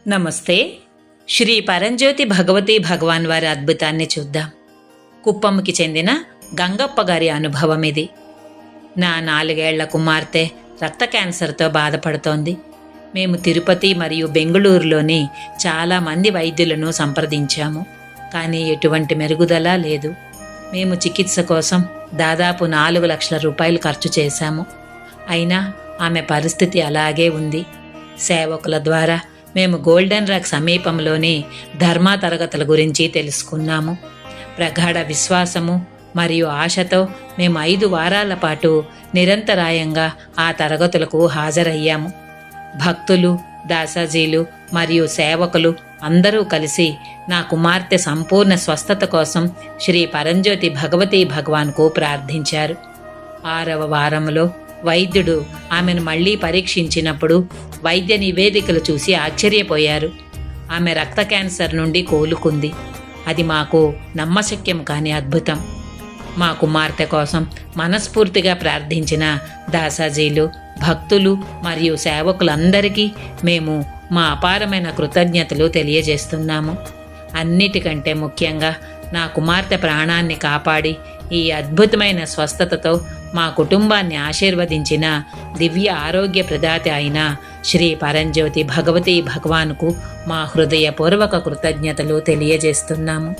నమస్తే. శ్రీ పరంజ్యోతి భగవతి భగవాన్ వారి అద్భుతాన్ని చూద్దాం. కుప్పంకి చెందిన గంగప్ప గారి అనుభవం ఇది. నా 4 ఏళ్ల కుమార్తె రక్త క్యాన్సర్తో బాధపడుతోంది. మేము తిరుపతి మరియు బెంగుళూరులోని చాలామంది వైద్యులను సంప్రదించాము, కానీ ఎటువంటి మెరుగుదల లేదు. మేము చికిత్స కోసం దాదాపు 4 లక్షల రూపాయలు ఖర్చు చేశాము. అయినా ఆమె పరిస్థితి అలాగే ఉంది. సేవకుల ద్వారా మేము గోల్డెన్ రాక్ సమీపంలోని ధర్మా తరగతుల గురించి తెలుసుకున్నాము. ప్రగాఢ విశ్వాసము మరియు ఆశతో మేము 5 వారాల పాటు నిరంతరాయంగా ఆ తరగతులకు హాజరయ్యాము. భక్తులు, దాసాజీలు మరియు సేవకులు అందరూ కలిసి నా కుమార్తె సంపూర్ణ స్వస్థత కోసం శ్రీ పరంజ్యోతి భగవతి భగవాన్కు ప్రార్థించారు. 6వ వారంలో వైద్యుడు ఆమెను మళ్లీ పరీక్షించినప్పుడు వైద్య నివేదికలు చూసి ఆశ్చర్యపోయారు. ఆమె రక్త క్యాన్సర్ నుండి కోలుకుంది. అది మాకు నమ్మశక్యం కాని అద్భుతం. మా కుమార్తె కోసం మనస్ఫూర్తిగా ప్రార్థించిన దాసాజీలు, భక్తులు మరియు సేవకులందరికీ మేము మా అపారమైన కృతజ్ఞతలు తెలియజేస్తున్నాము. అన్నిటికంటే ముఖ్యంగా నా కుమార్తె ప్రాణాన్ని కాపాడి ఈ అద్భుతమైన స్వస్థతతో మా కుటుంబాన్ని ఆశీర్వదించిన దివ్య ఆరోగ్య ప్రదాత అయిన శ్రీ పరంజ్యోతి భగవతి భగవాన్కు మా హృదయపూర్వక కృతజ్ఞతలు తెలియజేస్తున్నాము.